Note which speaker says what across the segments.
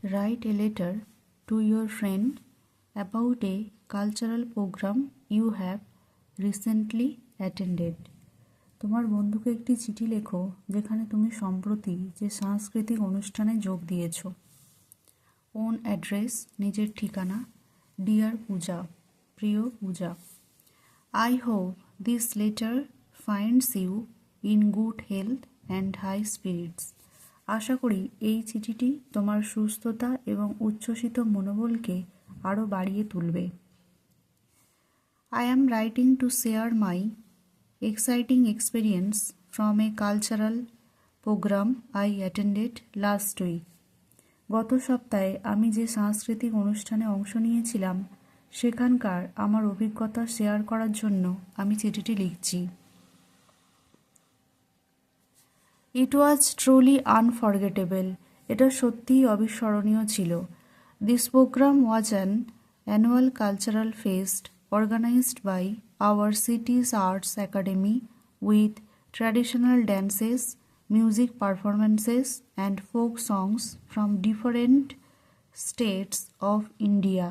Speaker 1: Write a letter to your friend about a cultural program you have recently attended. তোমার বন্ধুকে একটি চিঠি লেখো যেখানে তুমি সম্প্রতি যে সাংস্কৃতিক অনুষ্ঠানে যোগ দিয়েছ। ওন অ্যাড্রেস, নিজের ঠিকানা। ডিয়ার পূজা, প্রিয় পূজা। I hope this letter finds you in good health and high spirits. আশা করি এই চিঠিটি তোমার সুস্থতা এবং উচ্ছ্বসিত মনোবলকে আরও বাড়িয়ে তুলবে। I am writing to share my exciting experience from a cultural program I attended last week. গত সপ্তাহে আমি যে সাংস্কৃতিক অনুষ্ঠানে অংশ নিয়েছিলাম সেখানকার আমার অভিজ্ঞতা শেয়ার করার জন্য আমি চিঠিটি লিখছি। It was truly unforgettable. এটা সত্যিই অবিস্মরণীয় ছিল। This program was an annual cultural fest organized by our city's Arts Academy with traditional dances, music performances and folk songs from different states of India.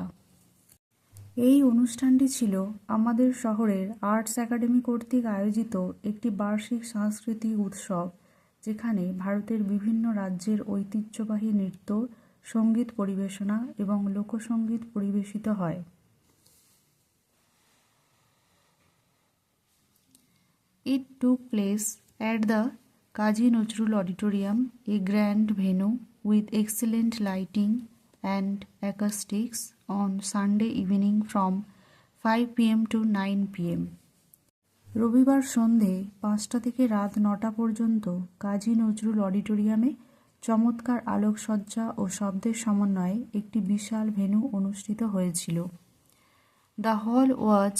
Speaker 1: এই অনুষ্ঠানটি ছিল আমাদের শহরের আর্টস একাডেমি কর্তৃক আয়োজিত একটি বার্ষিক সাংস্কৃতিক উৎসব, যেখানে ভারতের বিভিন্ন রাজ্যের ঐতিহ্যবাহী নৃত্য, সঙ্গীত পরিবেশনা এবং লোকসঙ্গীত পরিবেশিত হয়। It took place at the Kazi Nazrul Auditorium, a grand venue with excellent lighting and acoustics on Sunday evening from 5 p.m. to 9 p.m. রবিবার সন্ধে 5টা থেকে রাত 9টা পর্যন্ত কাজী নজরুল অডিটোরিয়ামে চমৎকার আলোকসজ্জা ও শব্দের সমন্বয়ে একটি বিশাল ভেন্যু অনুষ্ঠিত হয়েছিল। The hall was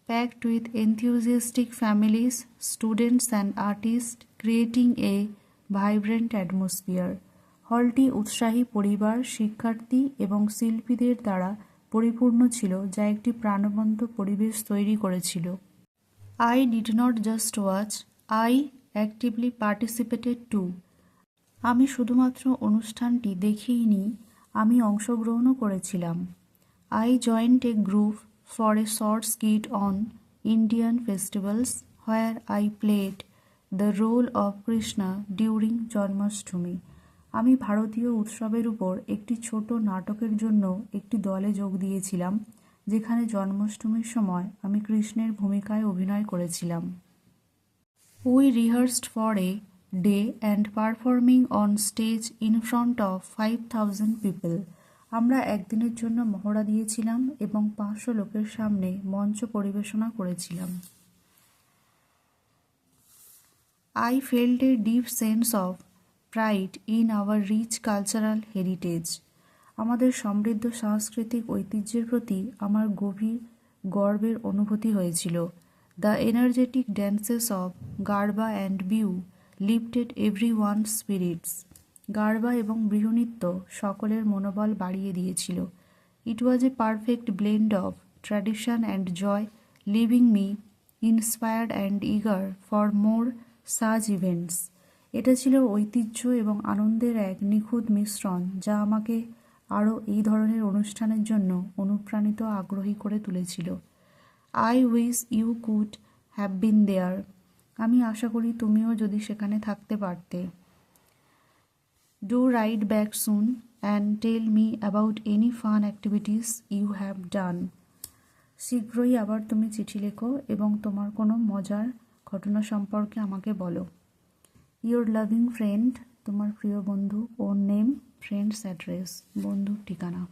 Speaker 1: packed with enthusiastic families, students and artists, creating a vibrant atmosphere. হলটি উৎসাহী পরিবার, শিক্ষার্থী এবং শিল্পীদের দ্বারা পরিপূর্ণ ছিল, যা একটি প্রাণবন্ত পরিবেশ তৈরি করেছিল। I did not just watch, I actively participated too. আমি শুধুমাত্র অনুষ্ঠানটি দেখেইনি, আমি অংশগ্রহণও করেছিলাম। I joined a group for a short skit on Indian festivals where I played the role of Krishna during Janmashtami. আমি ভারতীয় উৎসবের উপর একটি ছোট নাটকের জন্য একটি দলে যোগ দিয়েছিলাম, যেখানে জন্মাষ্টমীর সময় আমি কৃষ্ণের ভূমিকায় অভিনয় করেছিলাম। We rehearsed for a day and performing on stage in front of 5,000 people. আমরা একদিনের জন্য মহড়া দিয়েছিলাম এবং 500 লোকের সামনে মঞ্চ পরিবেশনা করেছিলাম। I felt a deep sense of pride in our rich cultural heritage. আমাদের সমৃদ্ধ সাংস্কৃতিক ঐতিহ্যের প্রতি আমার গভীর গর্বের অনুভূতি হয়েছিল। The energetic dances of Garba and Bihu lifted everyone's spirits. Garba এবং বিহু নৃত্য সকলের মনোবল বাড়িয়ে দিয়েছিল। It was a perfect blend of tradition and joy, leaving me inspired and eager for more such events. এটা ছিল ঐতিহ্য এবং আনন্দের এক নিখুঁত মিশ্রণ, যা আমাকে আরও এই ধরনের অনুষ্ঠানের জন্য অনুপ্রাণিত আগ্রহী করে তুলেছিল। I wish you could have been there. আমি আশা করি তুমিও যদি সেখানে থাকতে পারতে। Do write back soon and tell me about any fun activities you have done. শীঘ্রই আবার তুমি চিঠি লেখো এবং তোমার কোনো মজার ঘটনা সম্পর্কে আমাকে বলো। Your loving friend, তোমার প্রিয় বন্ধু। ওর নেম, ফ্রেন্ডস অ্যাড্রেস, বন্ধুর ঠিকানা।